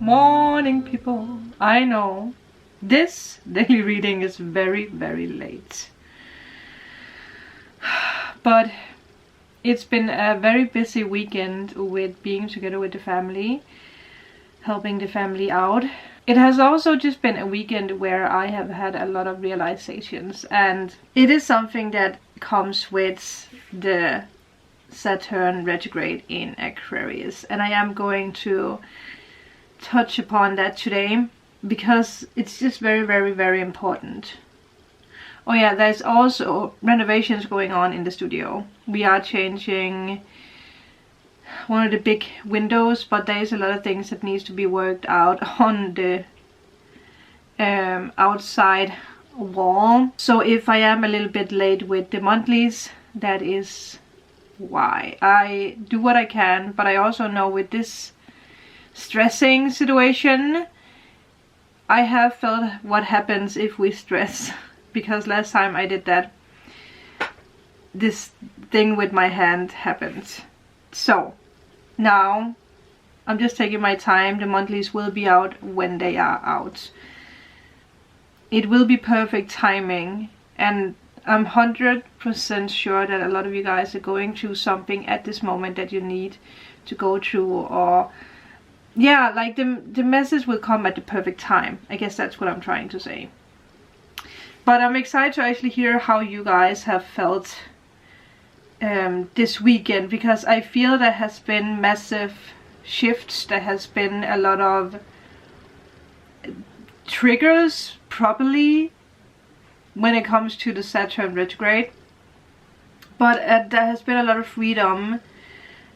Morning, people. I know this daily reading is very, very late, but it's been a very busy weekend with being together with the family, helping the family out. It has also just been a weekend where I have had a lot of realizations, and it is something that comes with the Saturn retrograde in Aquarius, and I am going to touch upon that today because it's just very, very, very important. Oh yeah, there's also renovations going on in the studio. We are changing one of the big windows, but there's a lot of things that needs to be worked out on the outside wall. So if I am a little bit late with the monthlies, that is why. I do what I can, but I also know with this stressing situation, I have felt what happens if we stress, because last time I did that, this thing with my hand happened. So now I'm just taking my time. The monthlies will be out when they are out. It will be perfect timing, and I'm 100% sure that a lot of you guys are going through something at this moment that you need to go through, or yeah, like the message will come at the perfect time. I guess that's what I'm trying to say. But I'm excited to actually hear how you guys have felt this weekend, because I feel there has been massive shifts. There has been a lot of triggers probably when it comes to the Saturn retrograde, but there has been a lot of freedom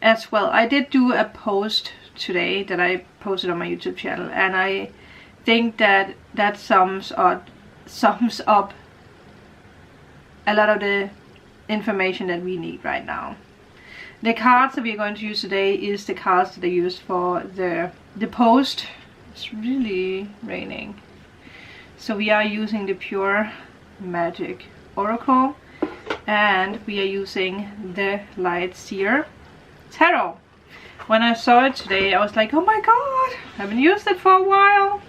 as well. I did do a post today that I posted on my YouTube channel, and I think that that sums up a lot of the information that we need right now. The cards that we're going to use today is the cards that I used for the post. It's really raining, so we are using the Pure Magic Oracle, and we are using the Light Seer Tarot. When I saw it today, I was like, oh my god, I haven't used it for a while.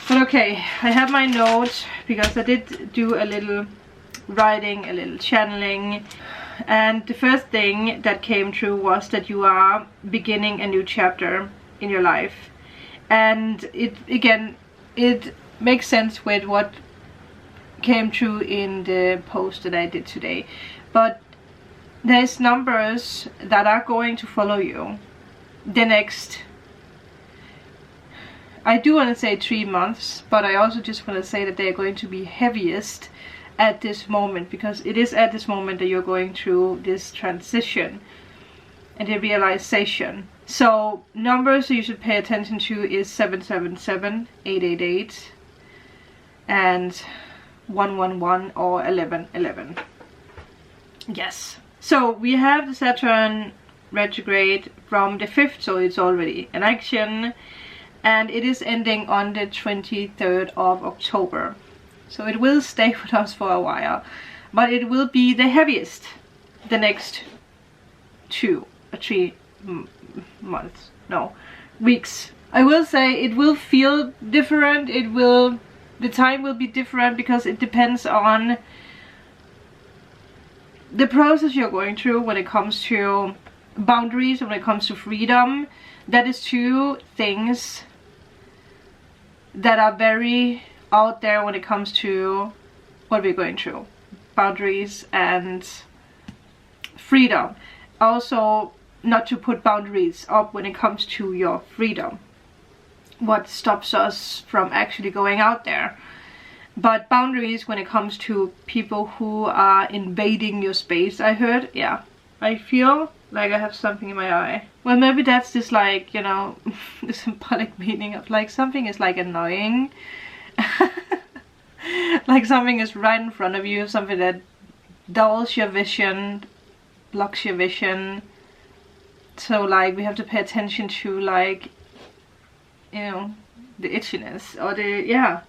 But okay, I have my notes because I did do a little writing, a little channeling, and the first thing that came true was that you are beginning a new chapter in your life. And it makes sense with what came true in the post that I did today. But there's numbers that are going to follow you the next, I do want to say 3 months, but I also just want to say that they're going to be heaviest at this moment, because it is at this moment that you're going through this transition and the realization. So numbers you should pay attention to is 777, 888, and 111 or 1111. Yes. So we have the Saturn retrograde from the 5th, so it's already in action, and it is ending on the 23rd of October. So it will stay with us for a while, but it will be the heaviest the next 2 or 3 months, no, weeks. I will say it will feel different. The time will be different because it depends on the process you're going through when it comes to boundaries, when it comes to freedom. That is 2 things that are very out there when it comes to what we're going through: boundaries and freedom. Also, not to put boundaries up when it comes to your freedom. What stops us from actually going out there? But boundaries when it comes to people who are invading your space. I heard, yeah, I feel like I have something in my eye. Well, maybe that's just like, you know, the symbolic meaning of like something is like annoying. Like something is right in front of you, something that dulls your vision, blocks your vision. So like we have to pay attention to, like, you know, the itchiness or the, yeah.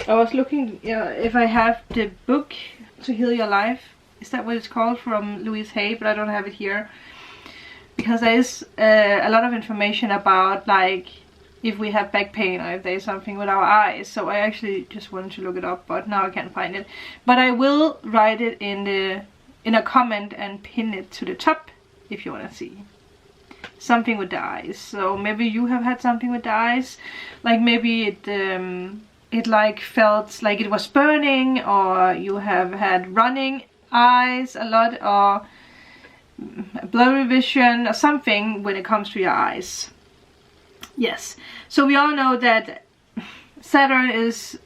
I was looking, if I have the book To Heal Your Life, is that what it's called, from Louise Hay, but I don't have it here. because there is a lot of information about like if we have back pain or if there's something with our eyes. So I actually just wanted to look it up, but now I can't find it. But I will write it in a comment and pin it to the top if you want to see. Something with the eyes. So maybe you have had something with the eyes, like maybe it like felt like it was burning, or you have had running eyes a lot, or blurry vision or something when it comes to your eyes. Yes, so we all know that Saturn is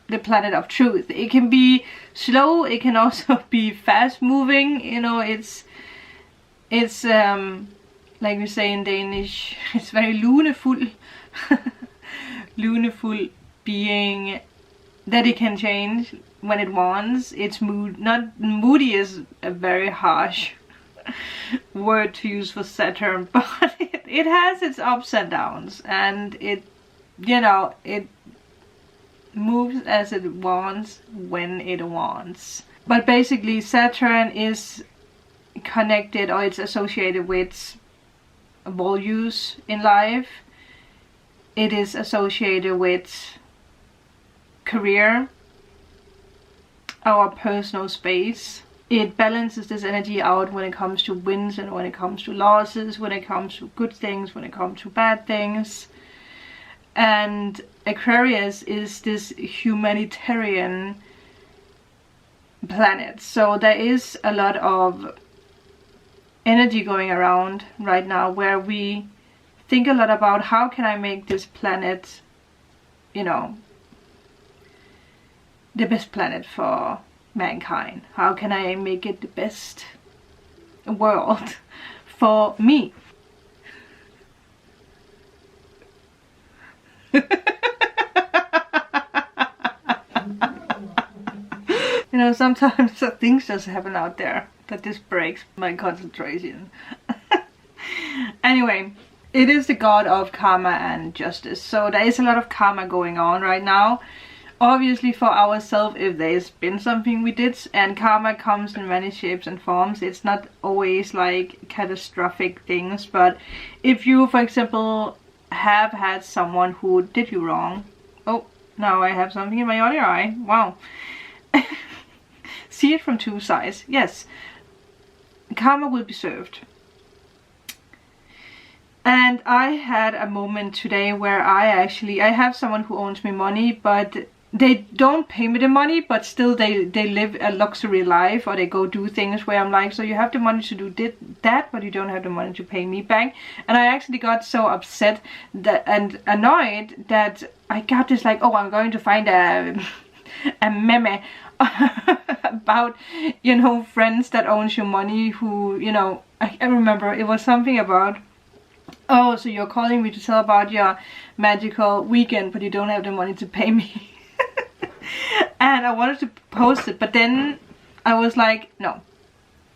the planet of truth. It can be slow, it can also be fast moving, you know. It's like we say in Danish, it's very luneful. Luneful being that it can change when it wants. It's not moody is a very harsh word to use for Saturn, but it has its ups and downs, and it, you know, it moves as it wants when it wants. But basically Saturn is connected, or it's associated with values in life. It is associated with career, our personal space. It balances this energy out when it comes to wins and when it comes to losses, when it comes to good things, when it comes to bad things. And Aquarius is this humanitarian planet. So there is a lot of energy going around right now where we think a lot about how can I make this planet, you know, the best planet for mankind. How can I make it the best world for me? You know, sometimes things just happen out there that just breaks my concentration. Anyway, it is the god of karma and justice. So there is a lot of karma going on right now. Obviously for ourselves, if there's been something we did, and karma comes in many shapes and forms. It's not always like catastrophic things, but if you, for example, have had someone who did you wrong. Oh, now I have something in my other eye. Wow. See it from two sides. Yes, karma will be served. And I had a moment today where I have someone who owes me money, but they don't pay me the money, but still they live a luxury life, or they go do things where I'm like, so you have the money to do that, but you don't have the money to pay me back. And I actually got so upset and annoyed that I got this like, oh, I'm going to find a meme about, you know, friends that owns you money who, you know, I remember it was something about, oh, so you're calling me to tell about your magical weekend, but you don't have the money to pay me. And I wanted to post it, but then I was like, no,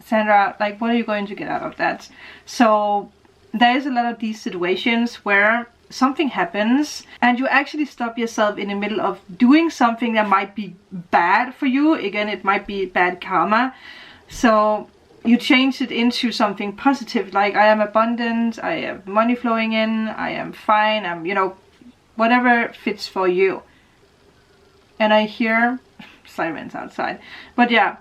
Sandra, like, what are you going to get out of that? So there is a lot of these situations where something happens and you actually stop yourself in the middle of doing something that might be bad for you. Again, it might be bad karma. So you change it into something positive, like I am abundant, I have money flowing in, I am fine, I'm, you know, whatever fits for you. And I hear sirens outside. But yeah,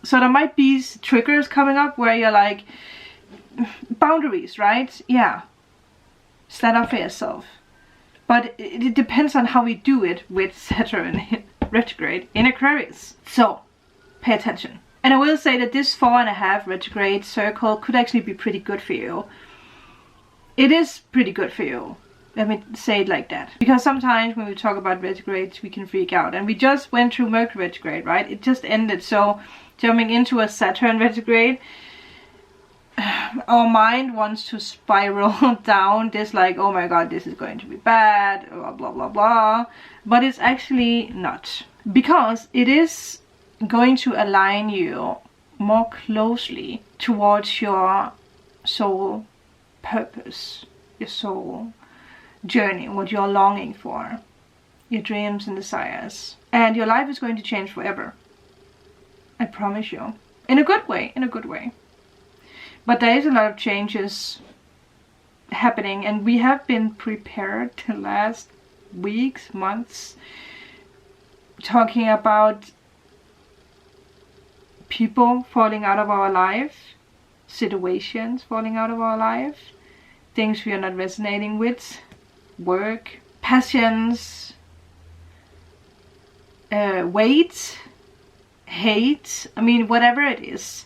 so there might be triggers coming up where you're like, boundaries, right? Yeah, stand up for yourself. But it depends on how we do it with Saturn retrograde in Aquarius. So pay attention. And I will say that this 4.5 retrograde circle could actually be pretty good for you. It is pretty good for you. Let me say it like that. Because sometimes when we talk about retrogrades, we can freak out. And we just went through Mercury retrograde, right? It just ended. So jumping into a Saturn retrograde, our mind wants to spiral down this like, oh my god, this is going to be bad, blah, blah, blah, blah. But it's actually not. Because it is going to align you more closely towards your soul purpose, your soul journey, what you're longing for, your dreams and desires. And your life is going to change forever. I promise you. In a good way, in a good way. But there is a lot of changes happening, and we have been prepared the last weeks, months, talking about people falling out of our life, situations falling out of our life, things we are not resonating with, work, passions, weight, hate, I mean, whatever it is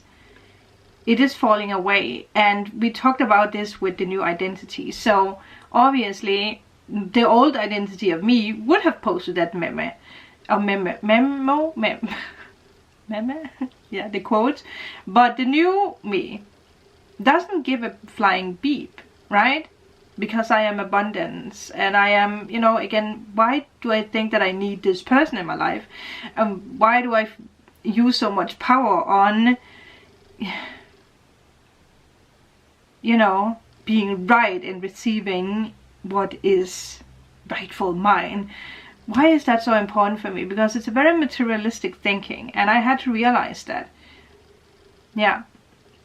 falling away. And we talked about this with the new identity. So obviously the old identity of me would have posted that meme, yeah, the quote. But the new me doesn't give a flying beep, right? Because I am abundance, and I am, you know, again, why do I think that I need this person in my life? Why do I use so much power on, you know, being right and receiving what is rightful mine? Why is that so important for me? Because it's a very materialistic thinking, and I had to realize that. Yeah.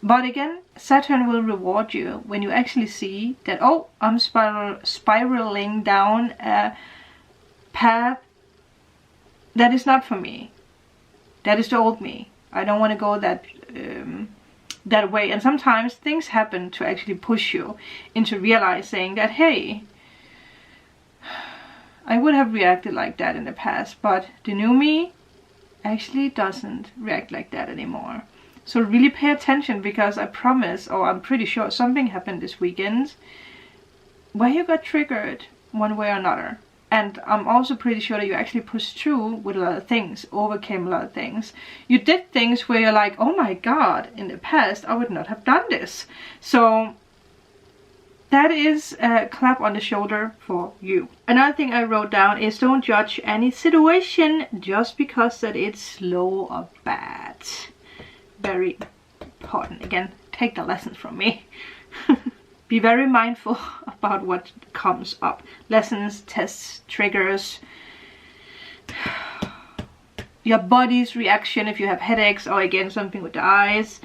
But again, Saturn will reward you when you actually see that, oh, I'm spiraling down a path that is not for me. That is the old me. I don't want to go that way. And sometimes things happen to actually push you into realizing that, hey, I would have reacted like that in the past, but the new me actually doesn't react like that anymore. So really pay attention, because I promise, or I'm pretty sure, something happened this weekend where you got triggered one way or another. And I'm also pretty sure that you actually pushed through with a lot of things, overcame a lot of things. You did things where you're like, oh my god, in the past I would not have done this. So that is a clap on the shoulder for you. Another thing I wrote down is, don't judge any situation just because that it's slow or bad. Very important. Again, take the lessons from me. Be very mindful about what comes up. Lessons, tests, triggers, your body's reaction if you have headaches, or again something with the eyes.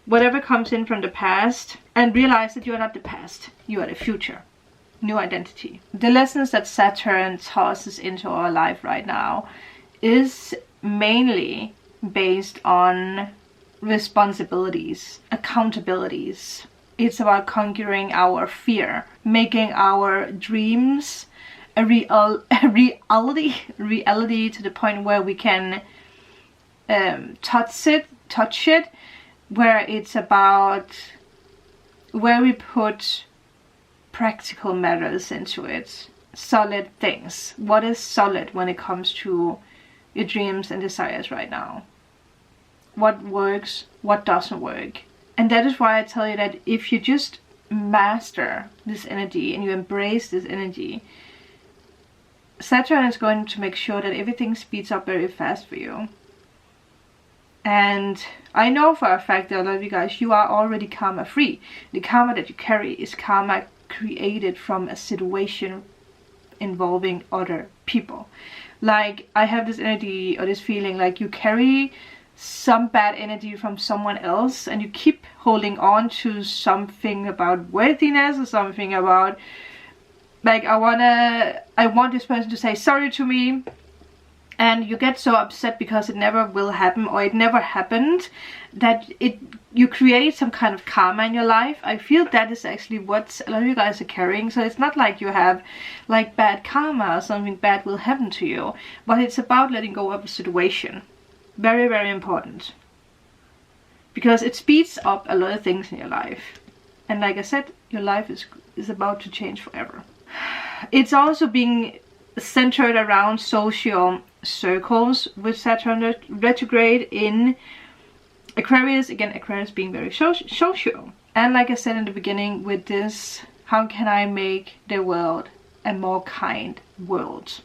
Whatever comes in from the past, and realize that you are not the past, you are the future. New identity. The lessons that Saturn tosses into our life right now is mainly based on responsibilities, accountabilities. It's about conquering our fear, making our dreams a reality to the point where we can touch it, where it's about where we put practical matters into it, solid things. What is solid when it comes to your dreams and desires right now? What works, what doesn't work. And that is why I tell you that if you just master this energy and you embrace this energy, Saturn is going to make sure that everything speeds up very fast for you. And I know for a fact that a lot of you guys, you are already karma free. The karma that you carry is karma created from a situation involving other people. Like, I have this energy or this feeling like you carry some bad energy from someone else, and you keep holding on to something about worthiness, or something about, like, I want this person to say sorry to me, and you get so upset because it never will happen, or it never happened, that you create some kind of karma in your life. I feel that is actually what a lot of you guys are carrying. So it's not like you have like bad karma or something bad will happen to you, but it's about letting go of a situation. Very, very important, because it speeds up a lot of things in your life. And like I said, your life is about to change forever. It's also being centered around social circles with Saturn retrograde in Aquarius. Again, Aquarius being very social. And like I said in the beginning with this, how can I make the world a more kind world?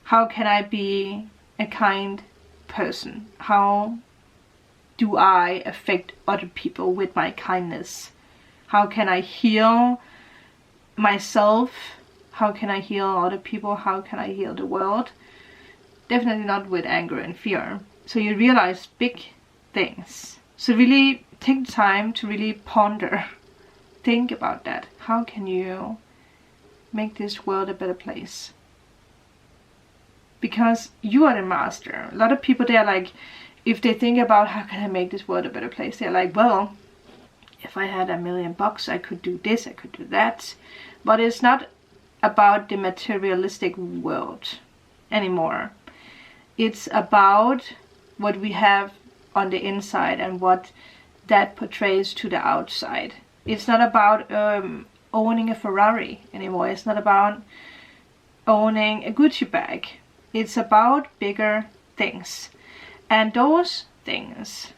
How can I be a kind person? How do I affect other people with my kindness? How can I heal myself? How can I heal other people? How can I heal the world? Definitely not with anger and fear. So you realize big things. So really take the time to really ponder, think about that. How can you make this world a better place? Because you are the master. A lot of people, they are like, if they think about how can I make this world a better place, they're like, well, if I had $1 million, I could do this, I could do that. But it's not about the materialistic world anymore. It's about what we have on the inside and what that portrays to the outside. It's not about owning a Ferrari anymore. It's not about owning a Gucci bag. It's about bigger things. And those things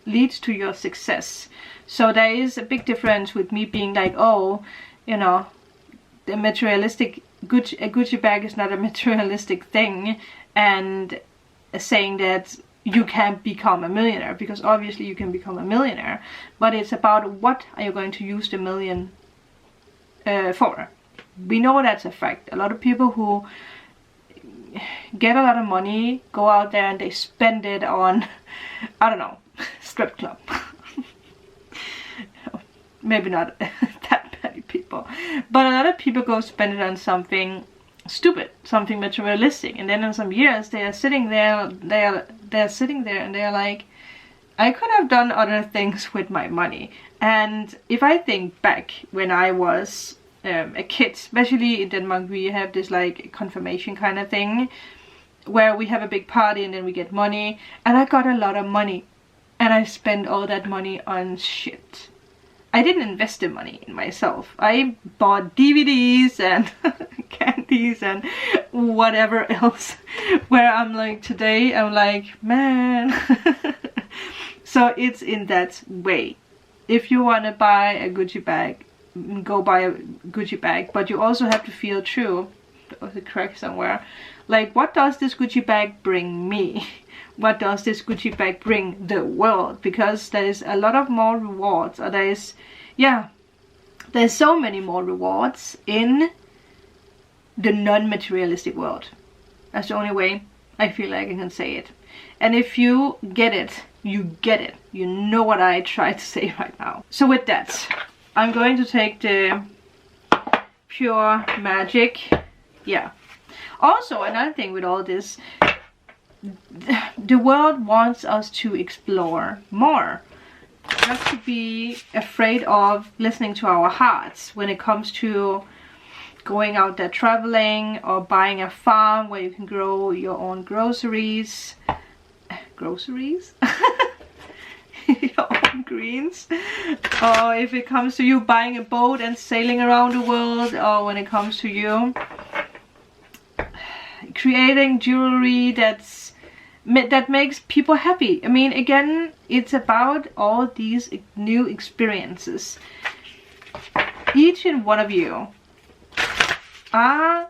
leads to your success. So there is a big difference with me being like, oh, you know, the materialistic a Gucci bag is not a materialistic thing, and saying that you can't become a millionaire, because obviously you can become a millionaire, but it's about what are you going to use the million for. We know that's a fact. A lot of people who get a lot of money go out there and they spend it on, I don't know, strip club. Maybe not that many people, but a lot of people go spend it on something stupid, something materialistic, and then in some years they are sitting there, they're sitting there and they're like, I could have done other things with my money. And if I think back when I was a kid, especially in Denmark, we have this like confirmation kind of thing where we have a big party and then we get money, and I got a lot of money and I spent all that money on shit. I didn't invest the money in myself. I bought DVDs and candies and whatever else, where I'm like, today I'm like, man. So it's in that way. If you want to buy a Gucci bag, go buy a Gucci bag, but you also have to feel true. There was a crack somewhere. Like, what does this Gucci bag bring me? What does this Gucci bag bring the world? Because there is a lot of more rewards, or there is, yeah, there's so many more rewards in the non-materialistic world. That's the only way I feel like I can say it. And if you get it, you get it. You know what I try to say right now. So with that, I'm going to take the pure magic. Yeah. Also, another thing with all this, the world wants us to explore more. Not to be afraid of listening to our hearts when it comes to going out there traveling, or buying a farm where you can grow your own groceries. Groceries? Your own greens. Or if it comes to you buying a boat and sailing around the world, or when it comes to you creating jewelry that makes people happy. I mean, again, it's about all these new experiences. Each and one of you are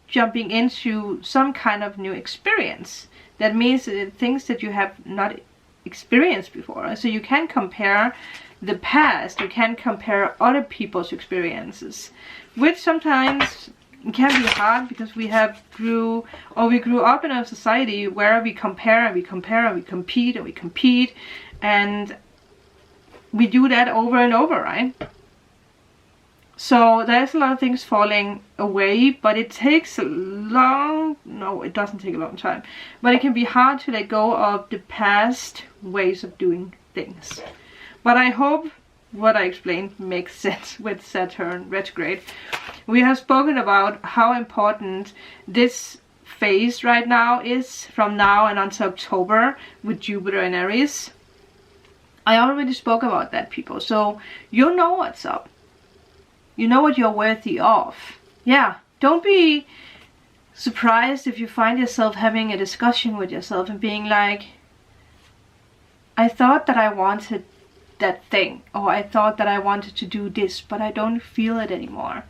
jumping into some kind of new experience. That means things that you have not experienced before. So you can compare the past, you can compare other people's experiences, which sometimes can be hard, because we grew up in a society where we compare and we compare and we compete and we compete, and we do that over and over, right? So there's a lot of things falling away, but it takes it doesn't take a long time, but it can be hard to let go of the past ways of doing things. But I hope what I explained makes sense with Saturn retrograde. We have spoken about how important this phase right now is, from now and until October, with Jupiter and Aries. I already spoke about that, people, so you know what's up. You know what you're worthy of. Yeah, don't be surprised if you find yourself having a discussion with yourself and being like, I thought that I wanted that thing, or I thought that I wanted to do this, but I don't feel it anymore.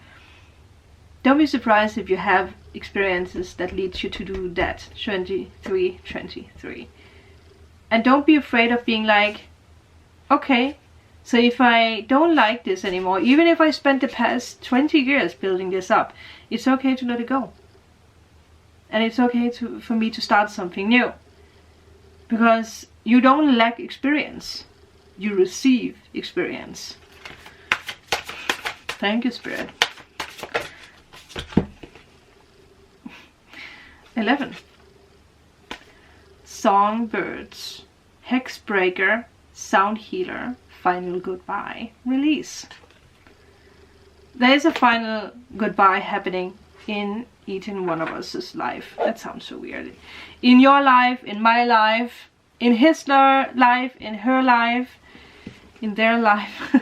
Don't be surprised if you have experiences that leads you to do that. 23. And don't be afraid of being like, okay, so if I don't like this anymore, even if I spent the past 20 years building this up, it's okay to let it go. And it's okay for me to start something new. Because You don't lack experience. You receive experience. Thank you, Spirit. 11. Songbirds. Hexbreaker. Sound healer. Final goodbye. Release. There is a final goodbye happening in each and one of us' life. That sounds so weird. In your life, in my life, in his life, in her life, in their life.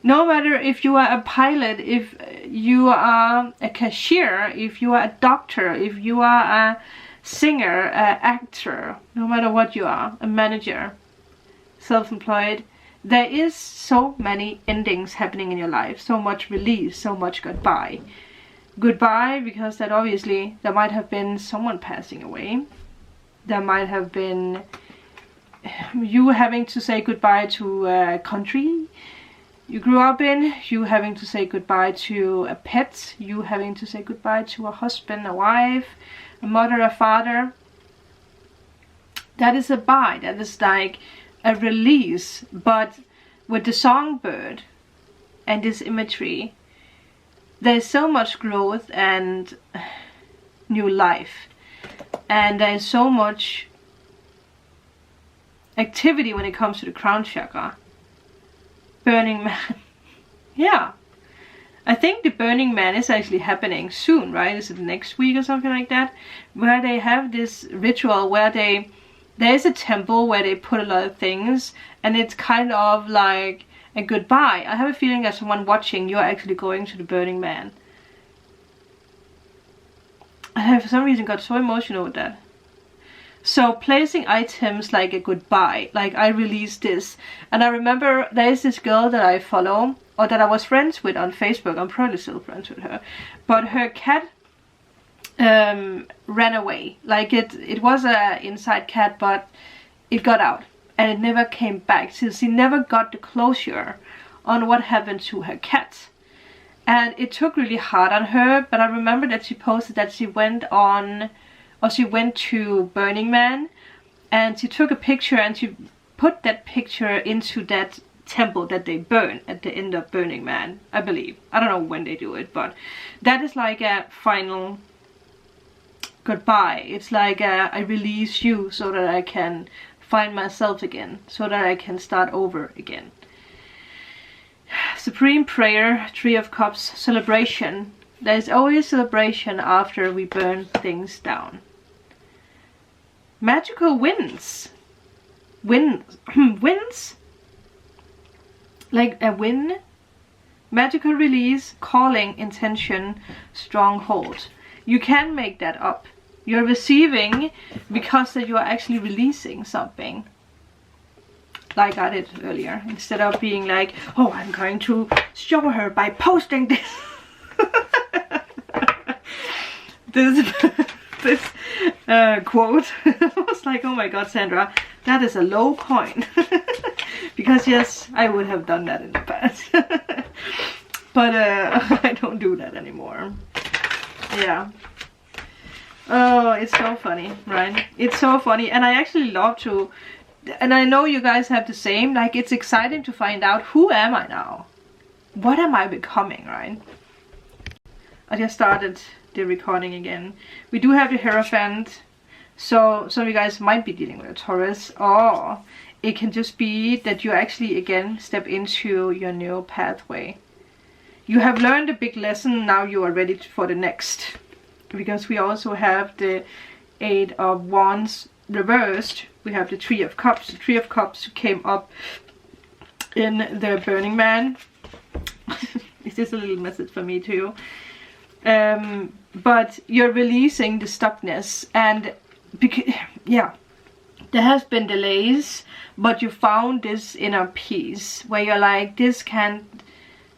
No matter if you are a pilot, if you are a cashier, if you are a doctor, if you are a singer, an actor, no matter what you are, a manager, self-employed, there is so many endings happening in your life, so much release, so much goodbye. Goodbye, because that obviously, there might have been someone passing away. There might have been you having to say goodbye to a country you grew up in, you having to say goodbye to a pet, you having to say goodbye to a husband, a wife, a mother, a father. That is a bye, that is like a release. But with the songbird and this imagery, there's so much growth and new life, and there's so much activity when it comes to the crown chakra. Burning Man. Yeah. I think the Burning Man is actually happening soon, right? Is it next week or something like that? Where they have this ritual where there is a temple where they put a lot of things, and it's kind of like a goodbye. I have a feeling that someone watching, you're actually going to the Burning Man. I for some reason got so emotional with that. So placing items like a goodbye, like I released this. And I remember there is this girl that I follow, or that I was friends with on Facebook. I'm probably still friends with her. But her cat ran away. Like it was a inside cat, but it got out. And it never came back. So she never got the closure on what happened to her cat. And it took really hard on her. But I remember that she posted that she went to Burning Man, and she took a picture and she put that picture into that temple that they burn at the end of Burning Man, I believe. I don't know when they do it, but that is like a final goodbye. It's like I release you so that I can find myself again, so that I can start over again. Supreme Prayer, Three of Cups, celebration. There's always celebration after we burn things down. Magical winds. Winds? Like a win. Magical release, calling, intention, stronghold. You can make that up. You're receiving because that you are actually releasing something. Like I did earlier. Instead of being like, oh, I'm going to show her by posting this. this quote. I was like, oh my god, Sandra, that is a low point. Because yes, I would have done that in the past. But I don't do that anymore. Yeah. Oh, it's so funny, right? It's so funny, and I actually love to, and I know you guys have the same, like it's exciting to find out, who am I now? What am I becoming, right? I just started the recording again. We do have the Hierophant, so some of you guys might be dealing with a Taurus, or it can just be that you actually again step into your new pathway. You have learned a big lesson, now you are ready for the next. Because we also have the Eight of Wands reversed. We have the Three of Cups. The Three of Cups came up in the Burning Man. It's just a little message for me too. But you're releasing the stuckness, and yeah, there has been delays, but you found this inner peace where you're like, this can't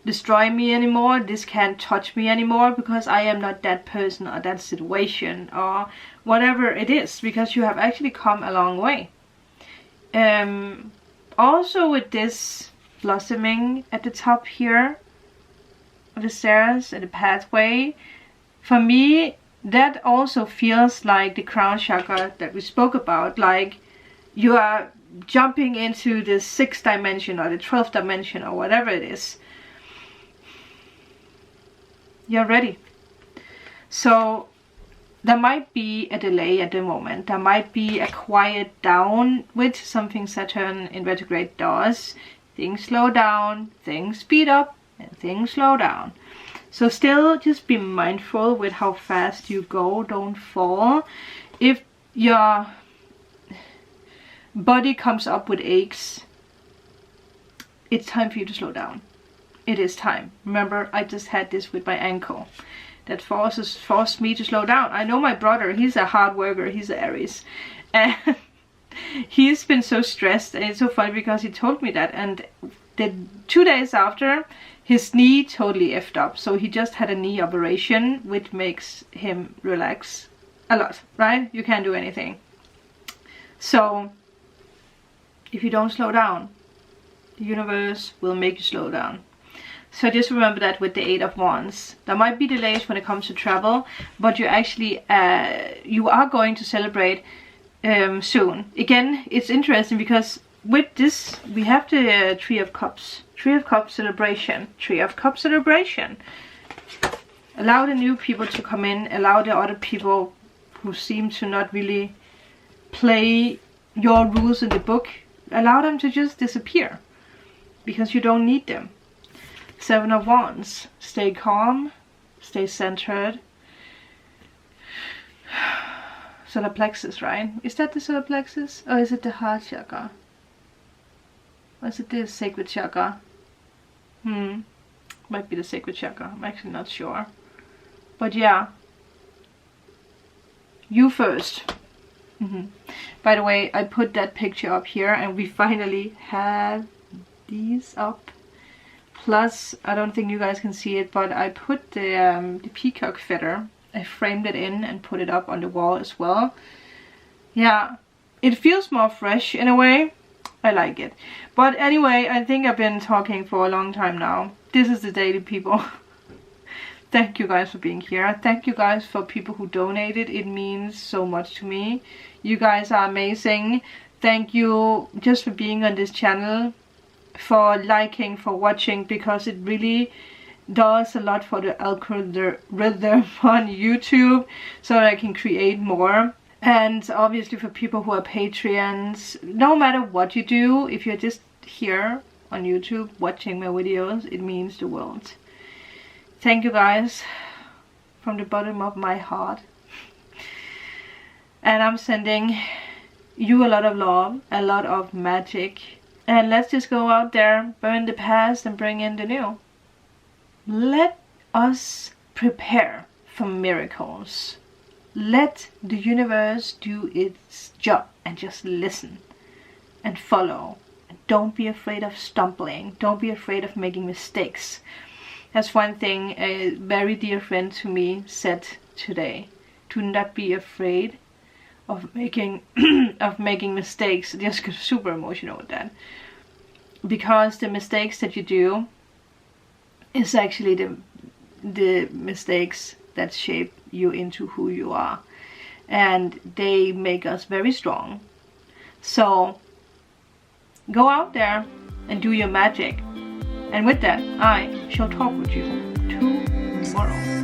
destroy me anymore, this can't touch me anymore, because I am not that person or that situation or whatever it is, because you have actually come a long way. Also with this blossoming at the top here of the stairs and the pathway, for me that also feels like the crown chakra that we spoke about, like you are jumping into the 6th dimension or the 12th dimension or whatever it is. You're ready. So there might be a delay at the moment. There might be a quiet down, which something Saturn in retrograde does. Things slow down, things speed up, and things slow down. So still just be mindful with how fast you go. Don't fall. If your body comes up with aches, it's time for you to slow down. It is time. Remember, I just had this with my ankle. That forced me to slow down. I know my brother, he's a hard worker, he's an Aries. And he's been so stressed, and it's so funny because he told me that, and the 2 days after, his knee totally effed up. So he just had a knee operation, which makes him relax a lot, right? You can't do anything. So if you don't slow down, the universe will make you slow down. So just remember that with the 8 of Wands. There might be delays when it comes to travel, but you actually, you are going to celebrate soon. Again, it's interesting because with this, we have the 3 of Cups. 3 of Cups celebration. 3 of Cups celebration. Allow the new people to come in. Allow the other people who seem to not really play your rules in the book. Allow them to just disappear. Because you don't need them. 7 of Wands. Stay calm. Stay centered. Solar plexus, right? Is that the solar plexus? Or is it the heart chakra? Or is it the sacred chakra? Might be the sacred chakra. I'm actually not sure. But yeah. You first. By the way, I put that picture up here and we finally have these up. Plus, I don't think you guys can see it, but I put the peacock feather. I framed it in and put it up on the wall as well. Yeah, it feels more fresh in a way. I like it. But anyway, I think I've been talking for a long time now. This is the daily people. Thank you guys for being here. Thank you guys for people who donated. It means so much to me. You guys are amazing. Thank you just for being on this channel, for liking, for watching, because it really does a lot for the algorithm on YouTube, so that I can create more. And obviously for people who are Patreons, no matter what you do, if you're just here on YouTube watching my videos, it means the world. Thank you guys from the bottom of my heart. And I'm sending you a lot of love, a lot of magic. And let's just go out there, burn the past and bring in the new. Let us prepare for miracles. Let the universe do its job and just listen and follow. And don't be afraid of stumbling. Don't be afraid of making mistakes. That's one thing a very dear friend to me said today. Do not be afraid of making mistakes. I just got super emotional with that, because the mistakes that you do is actually the mistakes that shape you into who you are, and they make us very strong. So go out there and do your magic, and with that I shall talk with you tomorrow.